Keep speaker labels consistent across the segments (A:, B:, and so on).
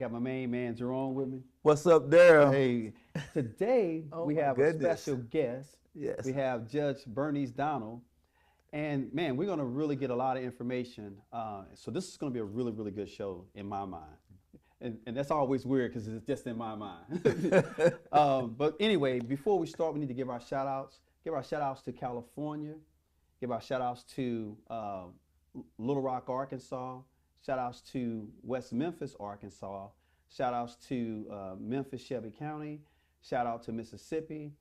A: Got my main man Jerome with me.
B: What's up, Darrell?
A: Hey, today
B: Oh
A: we
B: my
A: have a
B: goodness.
A: special guest. We
B: Yes.
A: have Judge Bernice Donald, and man, we're gonna really get a lot of information. So this is gonna be a really, really good show in my mind, and that's always weird because it's just in my mind. But anyway, before we start, we need to give our shout outs. Give our shout outs to California. Give our shout outs to Little Rock, Arkansas. Shout outs to West Memphis, Arkansas. Shout outs to Memphis, Shelby County. Shout out to Mississippi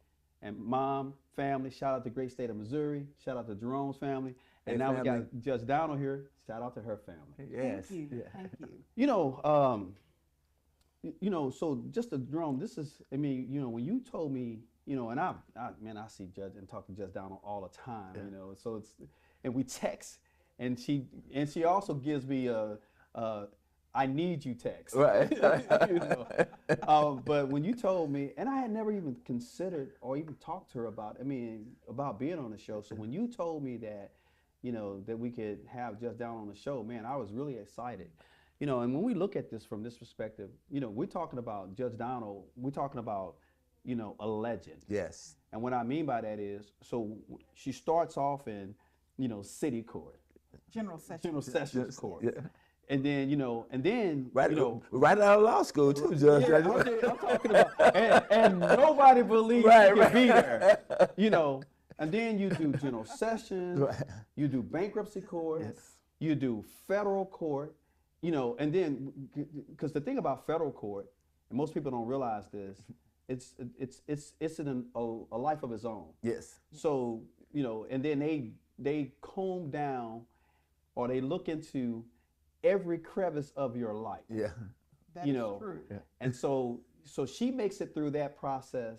A: and mom, family. Shout out to great state of Missouri. Shout out to Jerome's family. And
B: Hey,
A: now we
B: family.
A: got Judge Donald here. Shout out to her family.
B: Yes.
C: Thank you.
B: Yeah.
C: Thank you.
A: You know, so just to Jerome, this is, I mean, when you told me, and man, I see Judge and talk to Judge Donald all the time,
B: Yeah.
A: so it's, and we text, and she also gives me a I need you text.
B: Right.
A: But when you told me, and I had never even considered or even talked to her about being on the show. So when you told me that, that we could have Judge Donald on the show, man, I was really excited. And when we look at this from this perspective, we're talking about Judge Donald, we're talking about, a legend.
B: Yes.
A: And what I mean by that is, so she starts off in, city court,
C: General Sessions.
A: General Sessions Court.
B: Yeah.
A: And then,
B: Right. Right out of law school too, Judge.
A: yeah, I'm talking about, and nobody believes
B: Right,
A: you can
B: right.
A: be there, and then you do General Sessions,
B: Right.
A: you do bankruptcy court,
B: Yes.
A: you do federal court, and then, because the thing about federal court, and most people don't realize this, it's a life of its own.
B: Yes.
A: So, and then they comb down or they look into every crevice of your life.
B: Yeah.
C: That
A: you
C: is
A: know,
C: true.
B: Yeah.
A: And so she makes it through that process,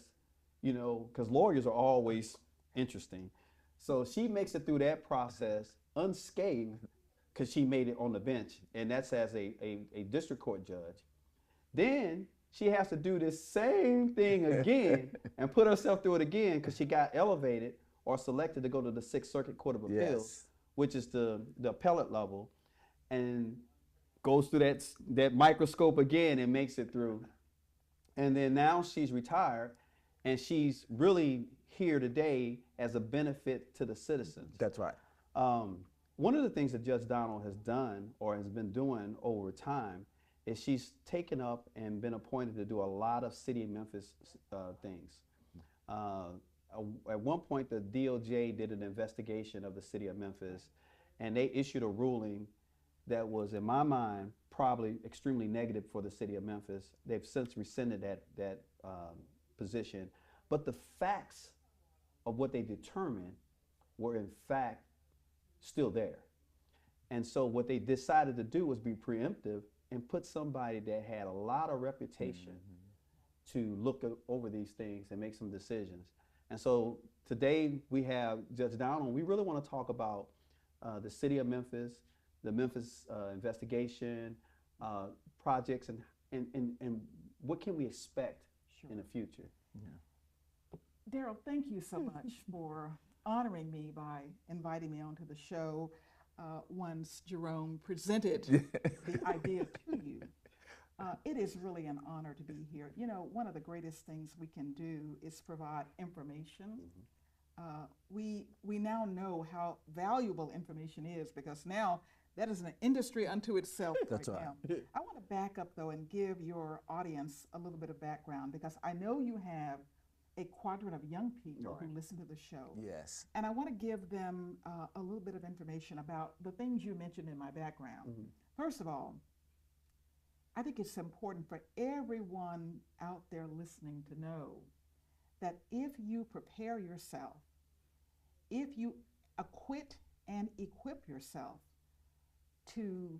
A: because lawyers are always interesting. So she makes it through that process unscathed because she made it on the bench, and that's as a district court judge. Then she has to do this same thing again and put herself through it again because she got elevated or selected to go to the Sixth Circuit Court of Appeals,
B: Yes.
A: which is the appellate level, and goes through that microscope again and makes it through. And then now she's retired, and she's really here today as a benefit to the citizens.
B: That's right.
A: One of the things that Judge Donald has done or has been doing over time is she's taken up and been appointed to do a lot of city of Memphis things. At one point, the DOJ did an investigation of the city of Memphis, and they issued a ruling that was, in my mind, probably extremely negative for the city of Memphis. They've since rescinded that position, but the facts of what they determined were in fact still there. And so what they decided to do was be preemptive and put somebody that had a lot of reputation to look over these things and make some decisions. And so today we have Judge Donald. We really want to talk about the city of Memphis, the Memphis investigation, projects, and what can we expect in the future.
C: Darrell, thank you so much for honoring me by inviting me onto the show once Jerome presented the idea to you. It is really an honor to be here. One of the greatest things we can do is provide information. We now know how valuable information is because now that is an industry unto itself
B: That's right.
C: now. I want to back up though and give your audience a little bit of background because I know you have a quadrant of young people who listen to the show.
B: Yes.
C: And I want to give them a little bit of information about the things you mentioned in my background. First of all, I think it's important for everyone out there listening to know that if you prepare yourself, if you acquit and equip yourself to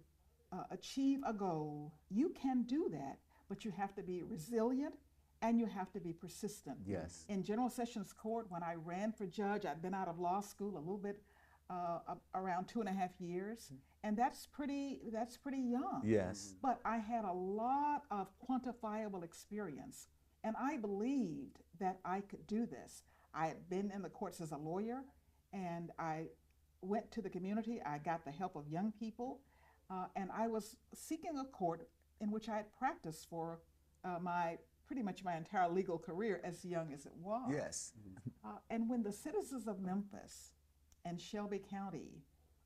C: achieve a goal, you can do that, but you have to be resilient and you have to be persistent.
B: Yes.
C: In General Sessions Court, when I ran for judge, I'd been out of law school a little bit, around 2.5 years, and that's pretty young.
B: Yes.
C: But I had a lot of quantifiable experience, and I believed that I could do this. I had been in the courts as a lawyer, and I went to the community. I got the help of young people, and I was seeking a court in which I had practiced for pretty much my entire legal career, as young as it was.
B: Yes.
C: And when the citizens of Memphis and Shelby County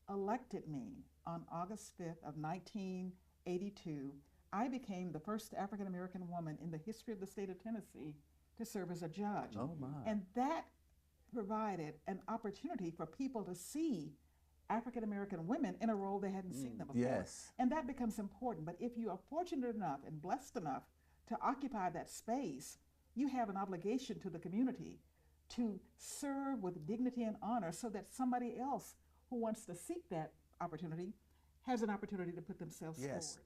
C: elected me on August 5th of 1982, I became the first African American woman in the history of the state of Tennessee to serve as a judge.
B: Oh my.
C: And that provided an opportunity for people to see African American women in a role they hadn't seen them before.
B: Yes.
C: And that becomes important. But if you are fortunate enough and blessed enough to occupy that space, you have an obligation to the community to serve with dignity and honor so that somebody else who wants to seek that opportunity has an opportunity to put themselves
B: Yes.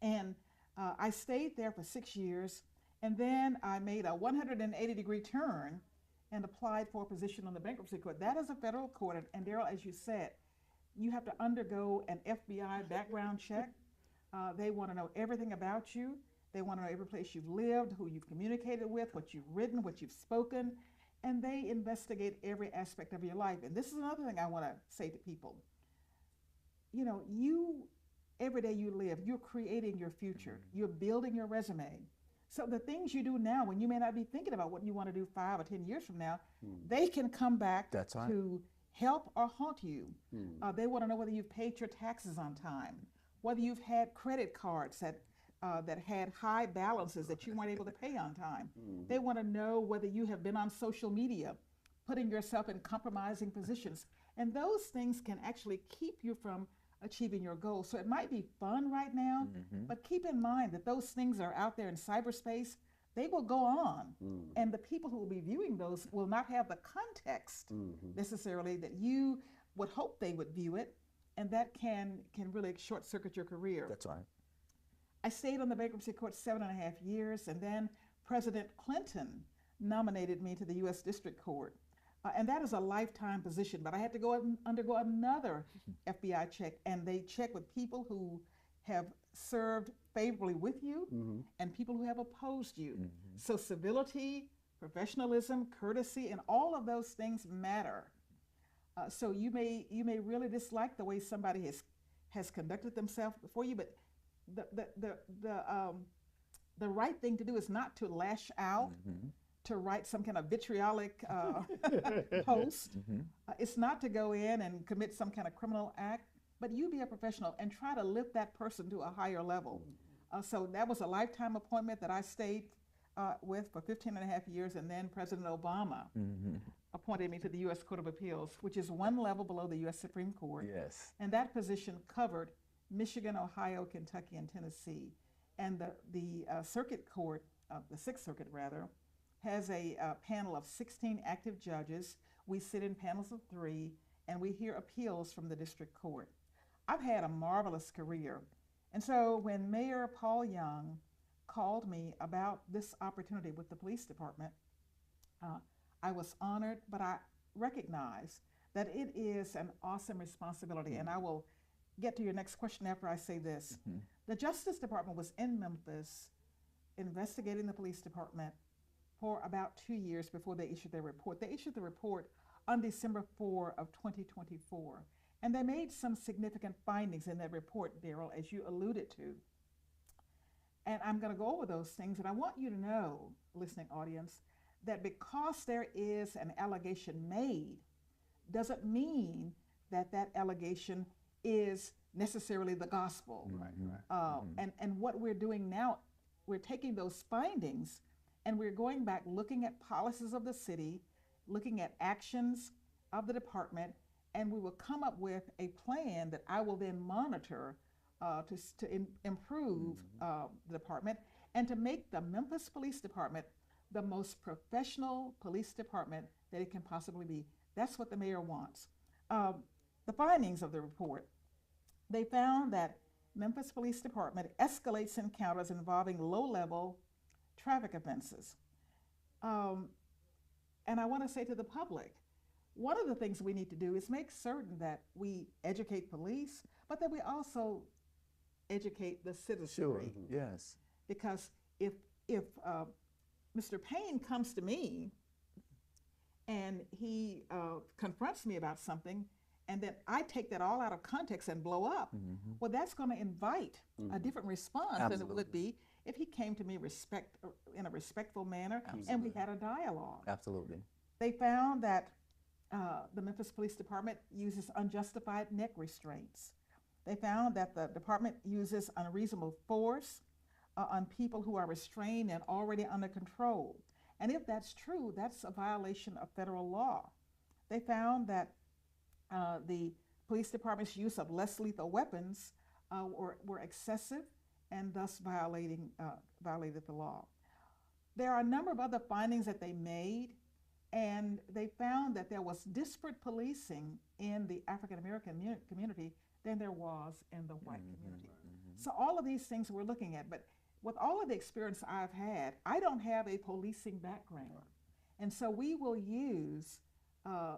C: forward. And I stayed there for 6 years, and then I made a 180-degree turn and applied for a position on the bankruptcy court. That is a federal court, and Darrell, as you said, you have to undergo an FBI background check. They want to know everything about you. They want to know every place you've lived, who you've communicated with, what you've written, what you've spoken, and they investigate every aspect of your life. And this is another thing I want to say to people. You know, every day you live, you're creating your future. You're building your resume. So the things you do now, when you may not be thinking about what you want to do 5 or 10 years from now, they can come back
B: That's right.
C: to help or haunt you. They want to know whether you've paid your taxes on time, whether you've had credit cards that had high balances that you weren't able to pay on time. They want to know whether you have been on social media, putting yourself in compromising positions. And those things can actually keep you from achieving your goals. So it might be fun right now, but keep in mind that those things are out there in cyberspace. They will go on, and the people who will be viewing those will not have the context necessarily that you would hope they would view it, and that can really short-circuit your career.
B: That's right.
C: I stayed on the bankruptcy court 7.5 years, and then President Clinton nominated me to the U.S. District Court. And that is a lifetime position, but I had to undergo another FBI check, and they check with people who have served favorably with you and people who have opposed you. So civility, professionalism, courtesy, and all of those things matter. So you may really dislike the way somebody has conducted themselves before you, but the right thing to do is not to lash out, to write some kind of vitriolic post. It's not to go in and commit some kind of criminal act, but you be a professional and try to lift that person to a higher level. So that was a lifetime appointment that I stayed with for 15.5 years, and then President Obama appointed me to the U.S. Court of Appeals, which is one level below the U.S. Supreme Court.
B: Yes.
C: And that position covered Michigan, Ohio, Kentucky, and Tennessee. And the circuit court, the Sixth Circuit rather, has a panel of 16 active judges. We sit in panels of 3, and we hear appeals from the district court. I've had a marvelous career. And so when Mayor Paul Young called me about this opportunity with the police department, I was honored, but I recognize that it is an awesome responsibility. And I will get to your next question after I say this. The Justice Department was in Memphis investigating the police department for about 2 years before they issued their report. They issued the report on December 4 of 2024. And they made some significant findings in that report, Darrell, as you alluded to. And I'm going to go over those things, and I want you to know, listening audience, that because there is an allegation made, doesn't mean that that allegation is necessarily the gospel. And what we're doing now, we're taking those findings and we're going back looking at policies of the city, looking at actions of the department, and we will come up with a plan that I will then monitor to improve the department and to make the Memphis Police Department the most professional police department that it can possibly be. That's what the mayor wants. The findings of the report, they found that Memphis Police Department escalates encounters involving low-level traffic offenses. And I want to say to the public, one of the things we need to do is make certain that we educate police, but that we also educate the citizenry.
B: Sure. Yes.
C: Because if Mr. Payne comes to me and he confronts me about something, and then I take that all out of context and blow up, well, that's going to invite a different response than it would be if he came to me in a respectful manner and we had a dialogue.
D: Absolutely.
C: They found that the Memphis Police Department uses unjustified neck restraints. They found that the department uses unreasonable force on people who are restrained and already under control. And if that's true, that's a violation of federal law. They found that the police department's use of less lethal weapons were excessive and thus violated the law. There are a number of other findings that they made, and they found that there was disparate policing in the African American community than there was in the white community. So all of these things we're looking at, but with all of the experience I've had, I don't have a policing background. And so we will use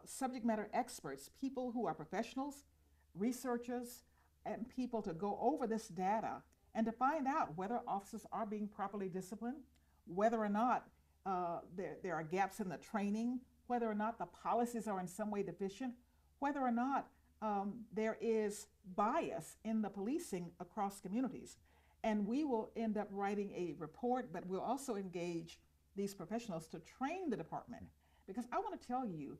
C: subject matter experts, people who are professionals, researchers, and people to go over this data and to find out whether officers are being properly disciplined, whether or not there are gaps in the training, whether or not the policies are in some way deficient, whether or not there is bias in the policing across communities. And we will end up writing a report, but we'll also engage these professionals to train the department. Because I want to tell you,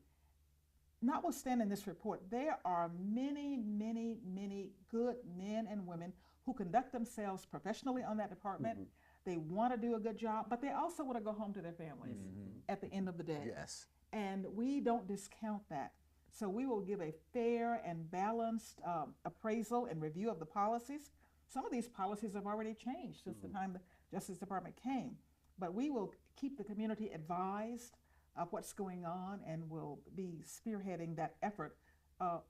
C: notwithstanding this report, there are many, many, many good men and women who conduct themselves professionally on that department. They want to do a good job, but they also want to go home to their families at the end of the day.
D: Yes.
C: And we don't discount that. So we will give a fair and balanced appraisal and review of the policies. Some of these policies have already changed since the time the Justice Department came, but we will keep the community advised of what's going on and will be spearheading that effort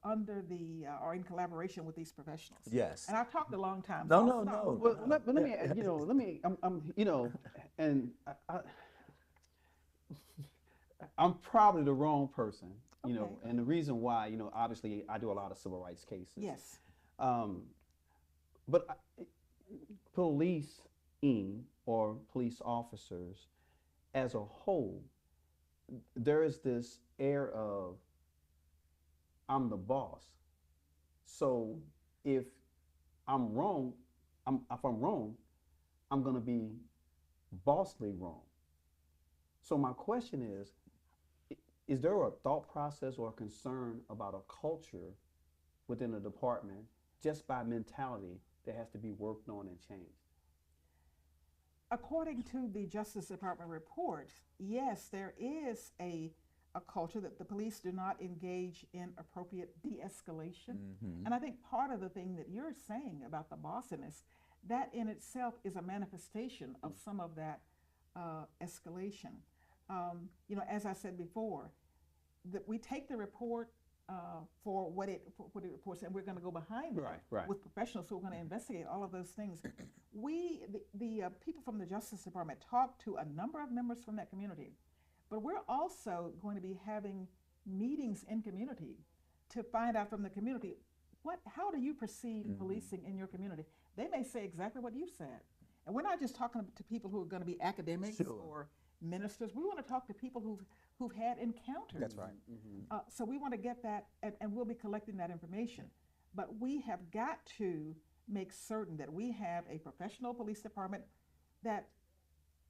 C: under the or in collaboration with these professionals.
D: Yes.
C: And I've talked a long time.
D: No,
C: so
D: no,
C: I'll stop.
D: no.
A: Well, let me, and I'm probably the wrong person,
C: Okay.
A: and the reason why, obviously I do a lot of civil rights cases.
C: Yes.
A: But policing or police officers as a whole, there is this air of, I'm the boss. So if I'm wrong, I'm going to be bossly wrong. So my question is there a thought process or a concern about a culture within a department just by mentality that has to be worked on and changed?
C: According to the Justice Department report, yes, there is a culture that the police do not engage in appropriate de-escalation. And I think part of the thing that you're saying about the bossiness, that in itself is a manifestation of some of that escalation. As I said before, that we take the report for what it reports, and we're going to go behind it
A: Right.
C: with professionals who are going to investigate all of those things. The people from the Justice Department talk to a number of members from that community, but we're also going to be having meetings in community to find out from the community, how do you perceive policing in your community? They may say exactly what you said. And we're not just talking to people who are going to be academics or ministers. We want to talk to people who've had encounters.
D: That's right.
C: So we want to get that, and we'll be collecting that information. But we have got to make certain that we have a professional police department that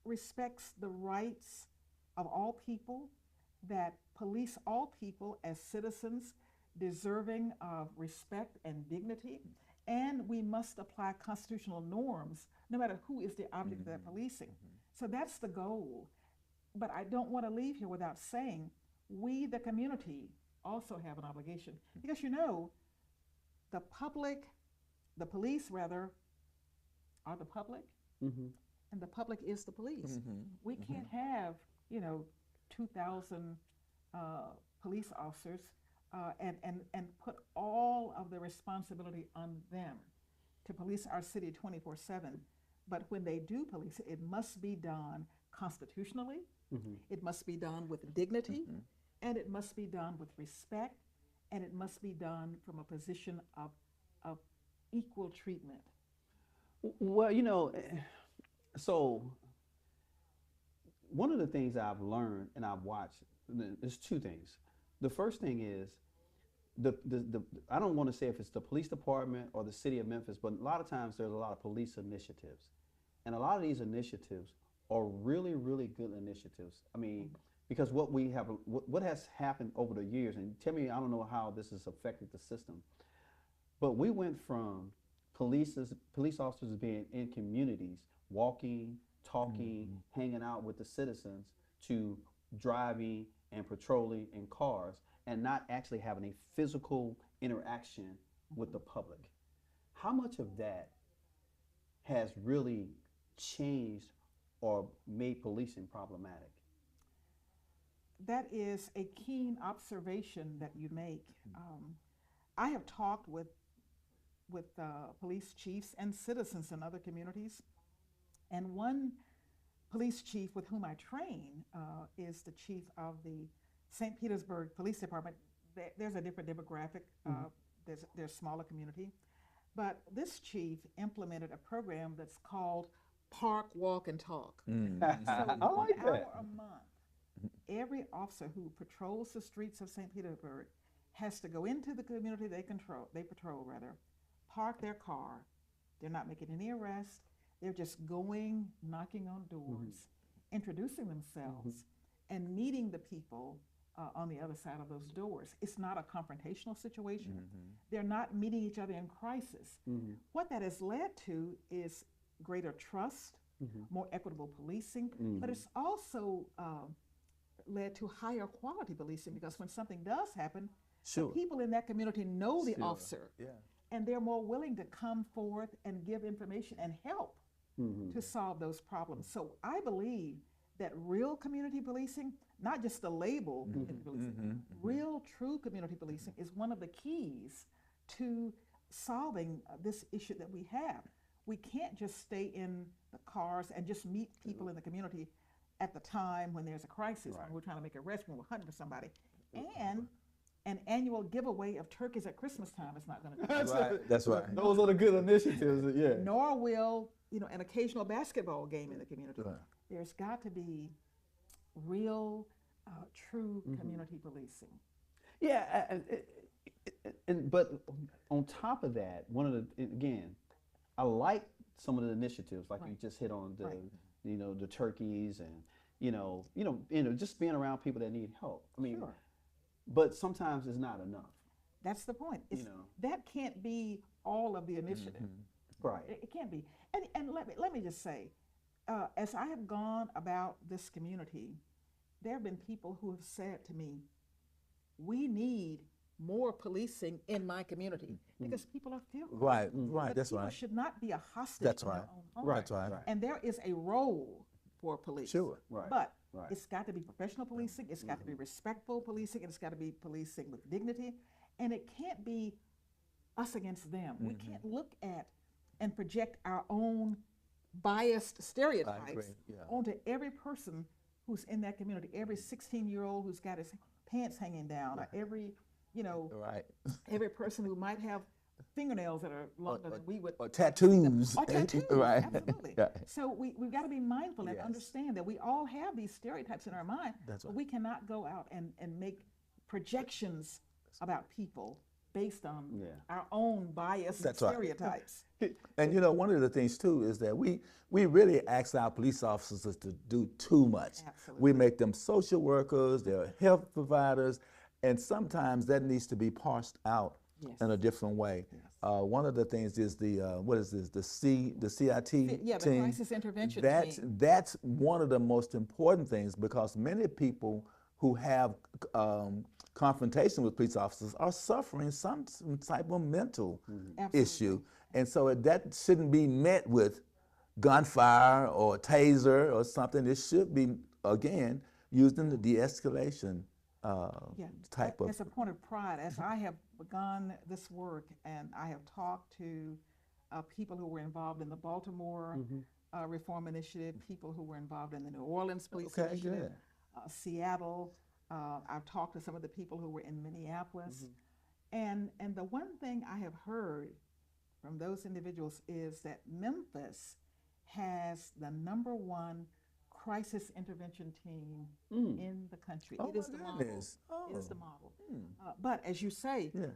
C: respects the rights of all people, that police all people as citizens deserving of respect and dignity, and we must apply constitutional norms no matter who is the object of that policing. So that's the goal. But I don't want to leave here without saying we, the community, also have an obligation. Because the police rather, are the public, and the public is the police. We can't have, 2,000 police officers and put all of the responsibility on them to police our city 24/7. But when they do police it, it must be done constitutionally, it must be done with dignity, and it must be done with respect, and it must be done from a position of equal treatment.
A: Well, so one of the things I've learned and I've watched, there's two things. The first thing is I don't want to say if it's the police department or the city of Memphis, but a lot of times there's a lot of police initiatives. And a lot of these initiatives are really, really good initiatives. I mean, because what has happened over the years, and tell me, I don't know how this has affected the system, but we went from police officers being in communities, walking, talking, hanging out with the citizens, to driving and patrolling in cars and not actually having a physical interaction with the public. How much of that has really changed or made policing problematic?
C: That is a keen observation that you make. I have talked with police chiefs and citizens in other communities, and one police chief with whom I train is the chief of the St. Petersburg Police Department. There's a different demographic. There's smaller community, but this chief implemented a program that's called Park, Walk, and Talk. So
A: I like
C: hour
A: that.
C: a month, every officer who patrols the streets of St. Petersburg has to go into the community they patrol, park their car. They're not making any arrests. They're just going, knocking on doors, introducing themselves, and meeting the people on the other side of those doors. It's not a confrontational situation. They're not meeting each other in crisis. What that has led to is greater trust, more equitable policing, but it's also led to higher quality policing, because when something does happen, the people in that community know the officer, and they're more willing to come forth and give information and help to solve those problems. So I believe that real community policing, not just the label community policing, real true community policing is one of the keys to solving this issue that we have. We can't just stay in the cars and just meet people in the community at the time when there's a crisis, when we're trying to make a arrest, when we're hunting for somebody. And an annual giveaway of turkeys at Christmas time is not going to do that.
B: That's right.
A: Those are the good initiatives, yeah.
C: Nor will, an occasional basketball game in the community. There's got to be real, true community policing.
A: Yeah, but on top of that, again, I like some of the initiatives, like you just hit on the turkeys and just being around people that need help. I mean, but sometimes it's not enough.
C: That's the point. That can't be all of the initiative.
A: Right.
C: It can't be. And let me just say, as I have gone about this community, there have been people who have said to me, we need more policing in my community, because people are fearful.
B: Right,
C: But
B: that's
C: people
B: right.
C: should not be a hostage
B: That's
C: in
B: right.
C: their own home.
B: That's right.
C: And there is a role for police.
B: Sure.
A: Right.
C: But
A: Right.
C: it's got to be professional policing, it's got to be respectful policing, and it's got to be policing with dignity. And it can't be us against them. We can't look at and project our own biased stereotypes onto every person who's in that community, every 16-year-old who's got his pants hanging down, or every, every person who might have fingernails that are longer than we would.
B: Or tattoos.
C: Or tattoos,
B: Right.
C: absolutely.
B: Yeah.
C: So we've got to be mindful and
B: Yes.
C: understand that we all have these stereotypes in our mind,
B: That's
C: but
B: right.
C: we cannot go out and make projections about people based on our own biased
B: That's right.
C: stereotypes.
B: And one of the things too is that we really ask our police officers to do too much.
C: Absolutely.
B: We make them social workers, they're health providers, and sometimes that needs to be parsed out in a different way. One of the things is the the CIT
C: The
B: team.
C: crisis intervention team.
B: That's one of the most important things, because many people who have confrontation with police officers are suffering some type of mental issue. And so that shouldn't be met with gunfire or taser or something. It should be, again, used in the de-escalation type of.
C: As a point of pride, as I have begun this work and I have talked to people who were involved in the Baltimore Reform Initiative, people who were involved in the New Orleans Police Initiative, Seattle. I've talked to some of the people who were in Minneapolis. And the one thing I have heard from those individuals is that Memphis has the #1 crisis intervention team
A: Mm.
C: in the country.
B: Oh,
C: It is
B: my
C: the model.
B: goodness.
C: It is
B: Oh.
C: the model.
B: Hmm.
C: But as you say,
B: Yeah.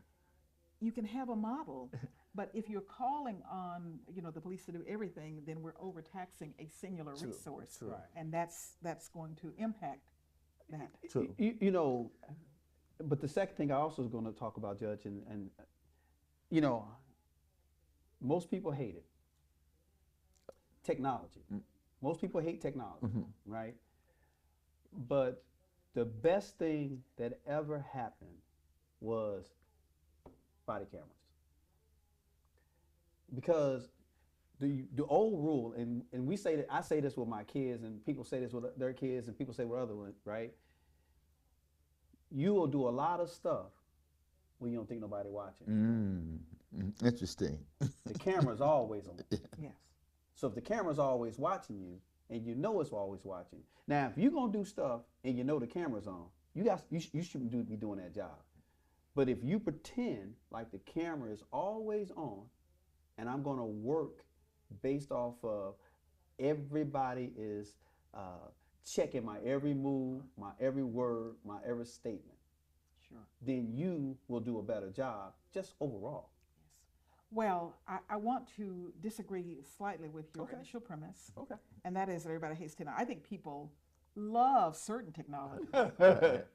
C: you can have a model, but if you're calling on the police to do everything, then we're overtaxing a singular
B: True,
C: resource,
B: true.
A: Right.
C: and that's going to impact that.
B: True.
A: You know, but the second thing I also was going to talk about, Judge, and most people hate it. Technology. Most people hate technology, right? But the best thing that ever happened was body cameras. Because the old rule, and we say that, I say this with my kids, and people say this with their kids, and people say with other ones, right? You will do a lot of stuff when you don't think nobody watching.
B: Interesting.
A: The camera's always on.
C: Yes.
A: So if the camera's always watching you, and you know it's always watching, now if you're gonna do stuff and you know the camera's on, you shouldn't be doing that job. But if you pretend like the camera is always on, and I'm gonna work based off of everybody is checking my every move, my every word, my every statement,
C: Sure.
A: then you will do a better job just overall.
C: Well, I want to disagree slightly with your
A: Okay.
C: initial premise,
A: Okay.
C: and that is that everybody hates technology. I think people love certain technology, but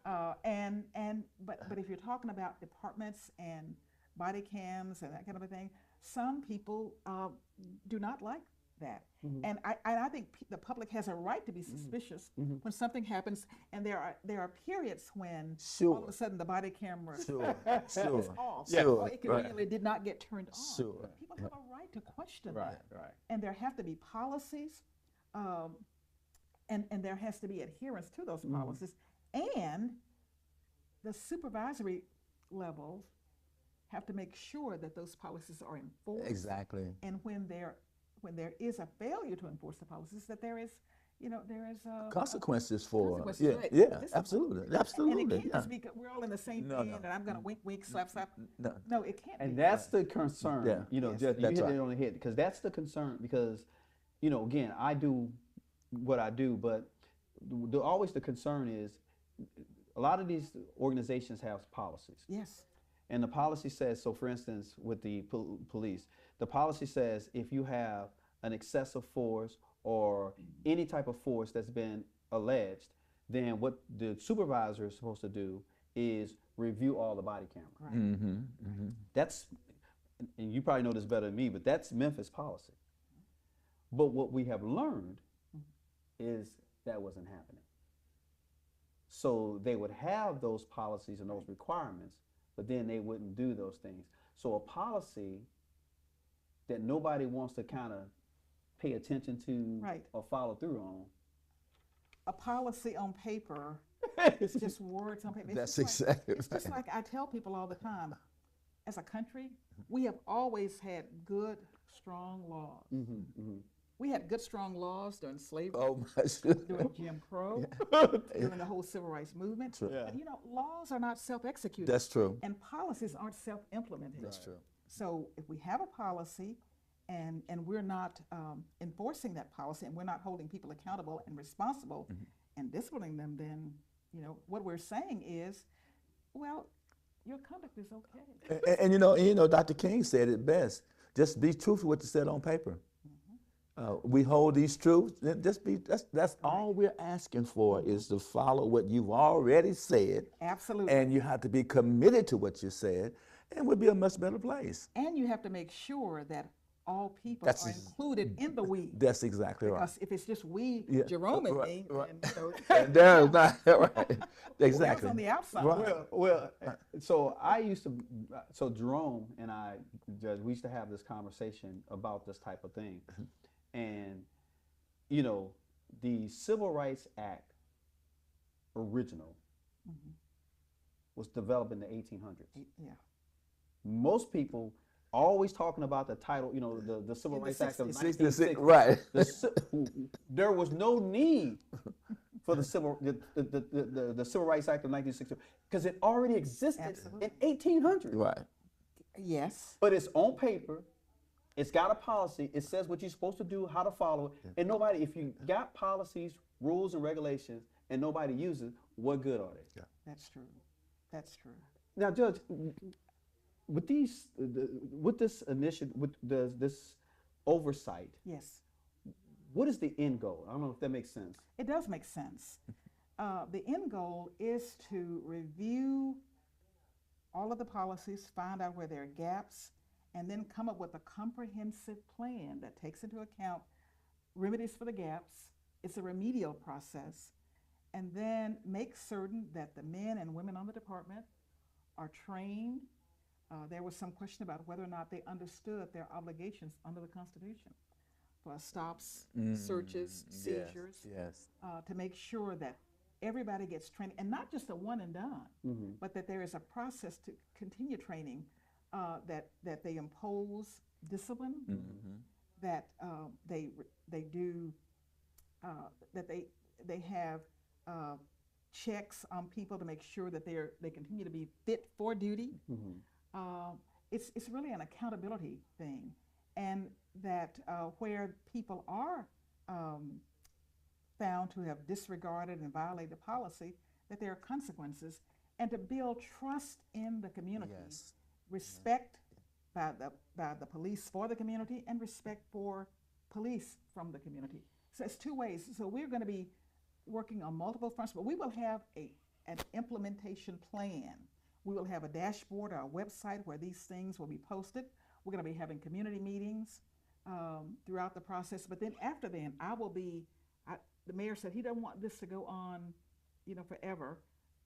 C: if you're talking about departments and body cams and that kind of a thing, some people do not like that. And I think the public has a right to be suspicious when something happens, and there are periods when all of a sudden the body camera
B: Sure.
C: is
B: Sure.
C: off,
B: Sure.
C: or it conveniently did not get turned on.
B: Sure.
C: People have a right to question
A: Right,
C: that,
A: right.
C: and there have to be policies, and there has to be adherence to those policies, and the supervisory levels have to make sure that those policies are enforced.
B: Exactly.
C: And when there is a failure to enforce the policies, that there is
B: Consequences for
C: consequences, right,
B: yeah,
C: discipline.
B: absolutely,
C: And
B: absolutely.
C: it can't
B: Yeah.
C: just be we're all in the same
B: No,
C: pen,
B: no.
C: and I'm gonna wink, wink, slap, slap.
B: No.
C: No, it can't
A: And
C: be.
A: that's the concern,
B: Yeah.
C: Yes.
A: Judge, you
B: That's
A: hit
B: right.
A: it on the head, because that's the concern, because, again, I do what I do, but always the concern is a lot of these organizations have policies.
C: Yes.
A: And the policy says, so for instance, with the police, the policy says if you have an excessive force or any type of force that's been alleged, then what the supervisor is supposed to do is review all the body cameras.
C: Right.
A: That's, and you probably know this better than me, but that's Memphis policy. But what we have learned is that wasn't happening. So they would have those policies and those requirements, but then they wouldn't do those things. So a policy that nobody wants to kind of pay attention to
C: Right.
A: or follow through on.
C: A policy on paper, it's just words on paper. It's
B: That's
C: just like-
B: exactly
C: It's just
B: right.
C: like I tell people all the time, as a country, we have always had good, strong laws. We had good, strong laws during slavery,
B: Oh my
C: during Jim Crow, during the whole civil rights movement.
B: True.
C: But, laws are not self-executed.
B: That's true.
C: And policies aren't self-implemented.
B: That's true.
C: So if we have a policy and we're not enforcing that policy, and we're not holding people accountable and responsible and disciplining them, then what we're saying is, well, your conduct is okay.
B: And Dr. King said it best. Just be truthful with what you said on paper. We hold these truths. That's all we're asking for, is to follow what you've already said.
C: Absolutely.
B: And you have to be committed to what you said, and we'll be a much better place.
C: And you have to make sure that all people
B: That's
C: are included in the we.
B: That's exactly right.
C: Because if it's just we,
B: Yeah,
C: Jerome and
B: right,
C: me,
B: right.
C: then,
B: And Darrell's not right.
C: whoever's
B: Exactly.
C: on the outside.
B: Right.
A: So so Jerome and I, Judge, we used to have this conversation about this type of thing. And, the Civil Rights Act original was developed in the 1800s.
C: Yeah.
A: Most people always talking about the title, the Civil
C: In the
A: Rights Act of
B: 66,
A: 1960.
B: right.
A: There was no need for the Civil Rights Act of 1960 because it already existed
C: Absolutely.
A: in 1800.
B: Right.
C: Yes.
A: But it's on paper, It's got a policy. It says what you're supposed to do, how to follow it. And nobody, if you got policies, rules, and regulations, and nobody uses, what good are they?
B: Yeah.
C: That's true. That's true.
A: Now, Judge, with these, with this initiative, with this oversight,
C: Yes,
A: what is the end goal? I don't know if that makes sense.
C: it does make sense. The end goal is to review all of the policies, find out where there are gaps, and then come up with a comprehensive plan that takes into account remedies for the gaps. It's a remedial process. And then make certain that the men and women on the department are trained. There was some question about whether or not they understood their obligations under the Constitution for stops, searches, seizures,
B: Yes.
C: to make sure that everybody gets training, and not just a one and done, but that there is a process to continue training, that they impose discipline, that they do, that they have checks on people to make sure that they continue to be fit for duty. It's really an accountability thing, and that where people are found to have disregarded and violated policy, that there are consequences, and to build trust in the community,
B: Yes.
C: respect by the police for the community, and respect for police from the community. So it's two ways. So we're going to be working on multiple fronts, but we will have an implementation plan. We will have a dashboard or a website where these things will be posted. We're going to be having community meetings throughout the process. But then after then, the mayor said he doesn't want this to go on, forever,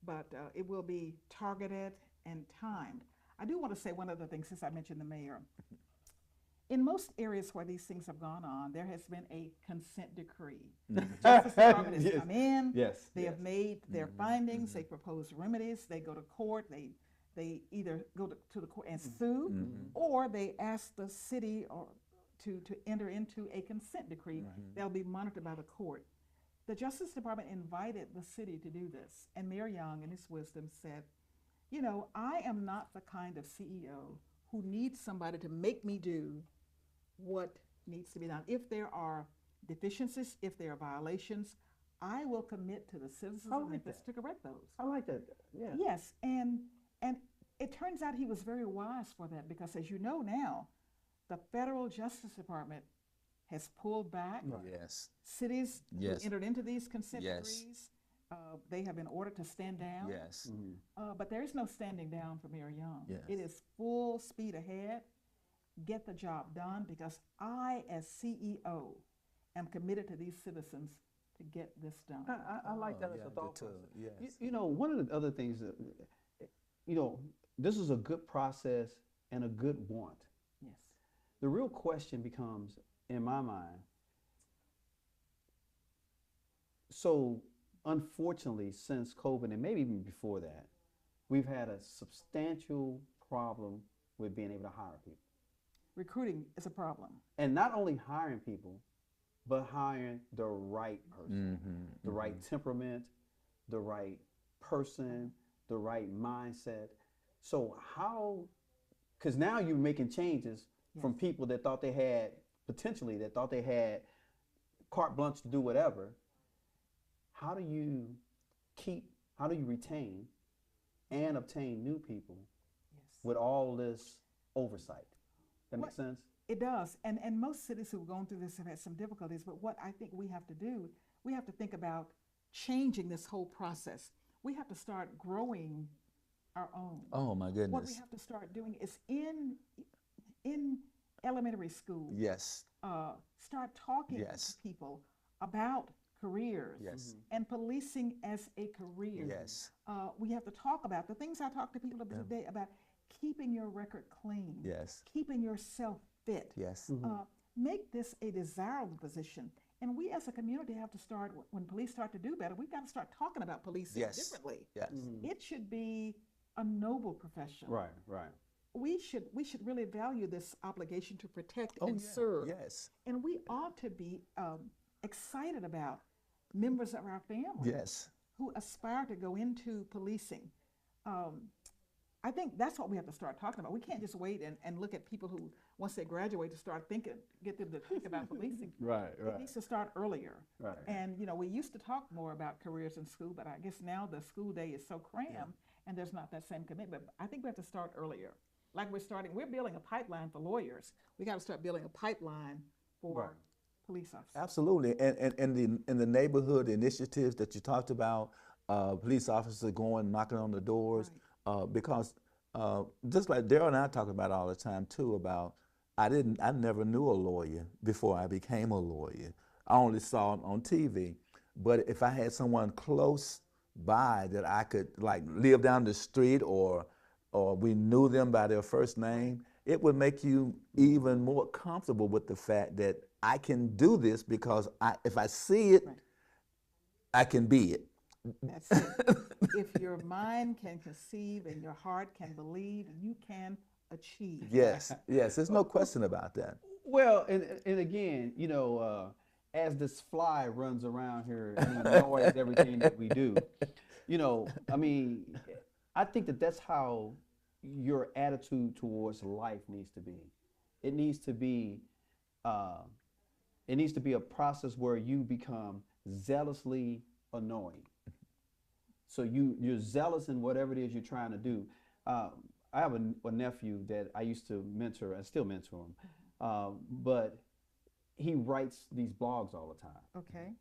C: but it will be targeted and timed. I do want to say one other thing since I mentioned the mayor. In most areas where these things have gone on, there has been a consent decree. Justice Department has come in.
A: Yes.
C: They have made their findings. They propose remedies. They go to court. They either go to the court and sue, or they ask the city to enter into a consent decree that'll be monitored by the court. The Justice Department invited the city to do this, and Mayor Young, in his wisdom, said, I am not the kind of CEO who needs somebody to make me do what needs to be done. If there are deficiencies, if there are violations, I will commit to the citizens of Memphis to correct those.
A: I like that. Yeah.
C: Yes, and it turns out he was very wise for that, because as you know now, the federal Justice Department has pulled back.
B: Yes.
C: Cities
B: Yes.
C: who entered into these consent
B: Yes.
C: decrees, they have been ordered to stand down.
B: Yes.
C: But there is no standing down for Mayor Young.
B: Yes.
C: It is full speed ahead. Get the job done, because I, as CEO, am committed to these citizens to get this done.
A: I like that as
B: yeah,
A: a thought
B: too.
A: process.
B: Yes.
A: One of the other things that, this is a good process and a good want.
C: Yes.
A: The real question becomes, in my mind, so unfortunately, since COVID, and maybe even before that, we've had a substantial problem with being able to hire people.
C: Recruiting is a problem.
A: And not only hiring people, but hiring the right person, the right temperament, the right person, the right mindset. So how, because now you're making changes from people that thought they had, potentially, that thought they had carte blanche to do whatever. How do you retain and obtain new people with all this oversight? That makes sense?
C: It does. And most cities who've gone through this have had some difficulties. But what I think we have to do, we have to think about changing this whole process. We have to start growing our own.
B: Oh my goodness.
C: What we have to start doing is in elementary school,
B: Yes.
C: start talking
B: Yes.
C: to people about careers
B: Yes.
C: and policing as a career.
B: Yes.
C: We have to talk about the things I talk to people about today about keeping your record clean,
B: Yes.
C: keeping yourself fit.
B: Yes.
C: Make this a desirable position. And we as a community have to start, when police start to do better, we've got to start talking about policing
B: Yes.
C: differently.
B: Yes.
C: It should be a noble profession.
A: Right.
C: We should really value this obligation to protect
B: Oh,
C: and
B: yeah.
C: serve.
B: Yes.
C: And we ought to be excited about members of our family
B: Yes.
C: who aspire to go into policing. I think that's what we have to start talking about. We can't just wait and look at people who once they graduate to start thinking, get them to think about policing.
A: Right,
C: It needs to start earlier.
A: Right.
C: And we used to talk more about careers in school, but I guess now the school day is so crammed and there's not that same commitment. I think we have to start earlier. Like we're building a pipeline for lawyers. We got to start building a pipeline for police officers.
B: Absolutely, and in the neighborhood initiatives that you talked about, police officers going knocking on the doors, because just like Darrell and I talk about all the time too about I never knew a lawyer before I became a lawyer. I only saw him on TV, but if I had someone close by that I could like live down the street or we knew them by their first name, it would make you even more comfortable with the fact that I can do this because if I see it, I can be it.
C: That's it. If your mind can conceive and your heart can believe, you can achieve.
B: Yes, yes, there's no question about that.
A: Well, and again, as this fly runs around here and annoys everything that we do, I mean, I think that's how your attitude towards life needs to be. It needs to be a process where you become zealously annoying. So you're zealous in whatever it is you're trying to do. I have a nephew that I used to mentor. I still mentor him, but he writes these blogs all the time.
C: Okay.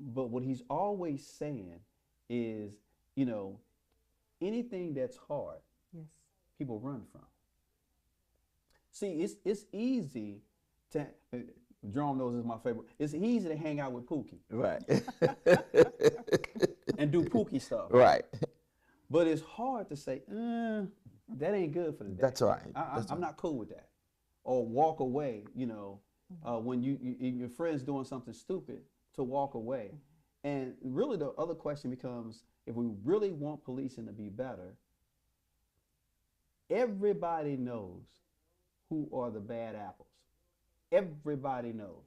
A: But what he's always saying is, anything that's hard, people run from. See, it's easy to. Jerome knows this is my favorite. It's easy to hang out with Pookie.
B: Right.
A: And do Pookie stuff.
B: Right.
A: But it's hard to say, that ain't good for the day.
B: That's right.
A: I'm not cool with that. Or walk away, when your friend's doing something stupid, to walk away. And really the other question becomes, if we really want policing to be better, everybody knows who are the bad apples. Everybody knows.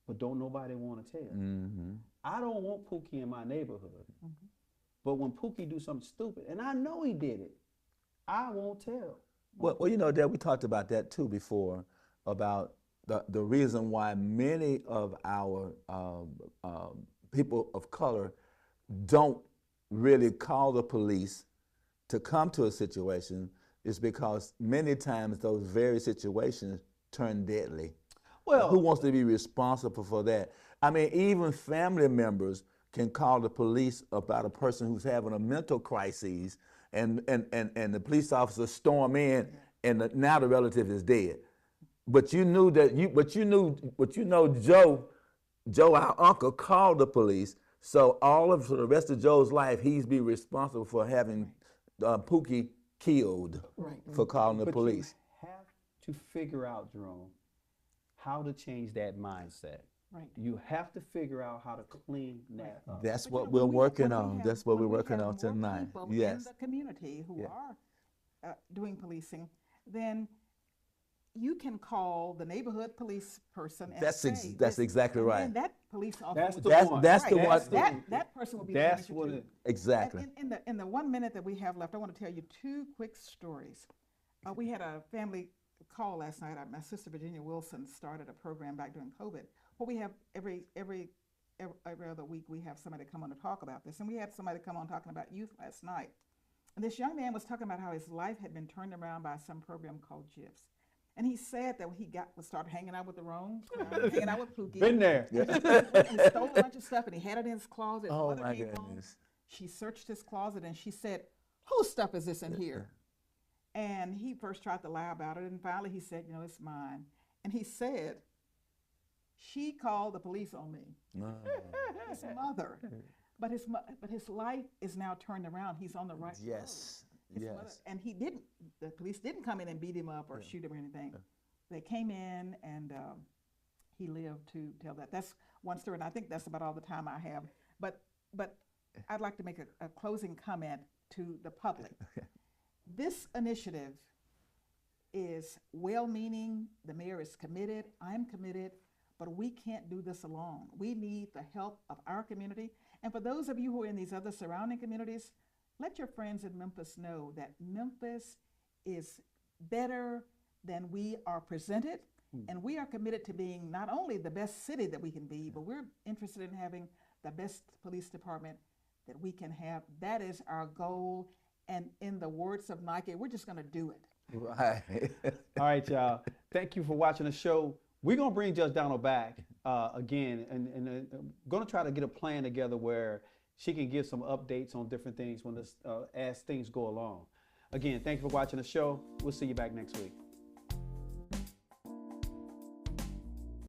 A: But don't nobody want to tell.
B: Mm-hmm.
A: I don't want Pookie in my neighborhood. Mm-hmm. But when Pookie do something stupid, and I know he did it, I won't tell.
B: Well, Dad, we talked about that too before, about the reason why many of our people of color don't really call the police to come to a situation is because many times those very situations turn deadly. Well, who wants to be responsible for that? I mean, even family members can call the police about a person who's having a mental crisis, and the police officer storm in, and now the relative is dead. But you knew Joe, our uncle, called the police. So for the rest of Joe's life, he's be responsible for having Pookie killed for calling the police.
A: You have to figure out, Jerome, how to change that mindset. Right. You have to figure out how to clean that up.
B: That's what we're working on. That's what we're working on tonight. Yes.
C: In the community who are doing policing, then you can call the neighborhood police person and
B: that's exactly right.
C: And that police officer.
B: That's the one.
C: That person will be.
A: That's what it.
B: Exactly.
C: In the 1 minute that we have left, I want to tell you two quick stories. We had a family call last night. My sister Virginia Wilson started a program back during COVID. Well, we have every other week we have somebody come on to talk about this, and we had somebody come on talking about youth last night. And this young man was talking about how his life had been turned around by some program called GIFs. And he said that he started hanging out with the wrong, hanging out with Pookie.
A: Been there.
C: And he stole a bunch of stuff, and he had it in his closet.
B: Oh, my goodness.
C: She searched his closet, and she said, whose stuff is this in here? And he first tried to lie about it, and finally he said, it's mine. And he said, she called the police on me. His mother. But his life is now turned around. He's on the right road.
B: Yes.
C: And the police didn't come in and beat him up or shoot him or anything. They came in, and he lived to tell that. That's one story, and I think that's about all the time I have. But I'd like to make a closing comment to the public. This initiative is well-meaning. The mayor is committed. I'm committed. But we can't do this alone. We need the help of our community. And for those of you who are in these other surrounding communities, let your friends in Memphis know that Memphis is better then we are presented, and we are committed to being not only the best city that we can be, but we're interested in having the best police department that we can have. That is our goal. And in the words of Nike, we're just going to do it.
B: Right.
A: All right, y'all. Thank you for watching the show. We're going to bring Judge Donald back again, and going to try to get a plan together where she can give some updates on different things when this, as things go along. Again, thank you for watching the show. We'll see you back next week.